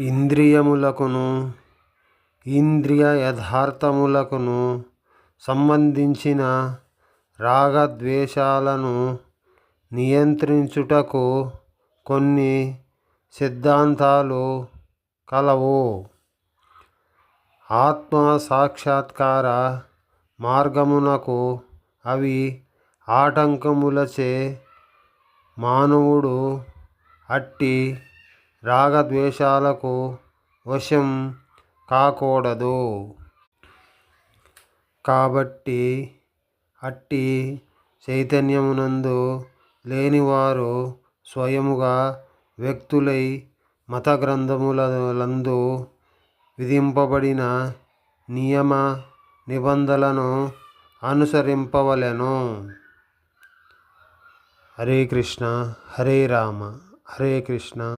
ఇంద్రియములకును ఇంద్రియ యథార్థములకును సంబంధించిన రాగద్వేషాలను నియంత్రించుటకు కొన్ని సిద్ధాంతాలు కలవు. ఆత్మ సాక్షాత్కార మార్గమునకు అవి ఆటంకములచే మానవుడు అట్టి రాగద్వేషాలకు వశం కాకూడదు. కాబట్టి అట్టి చైతన్యమునందు లేనివారు స్వయముగా వ్యక్తులై మత గ్రంథములందు విధింపబడిన నియమ నిబంధనలను అనుసరింపవలెను. హరే కృష్ణ హరే రామ హరే కృష్ణ.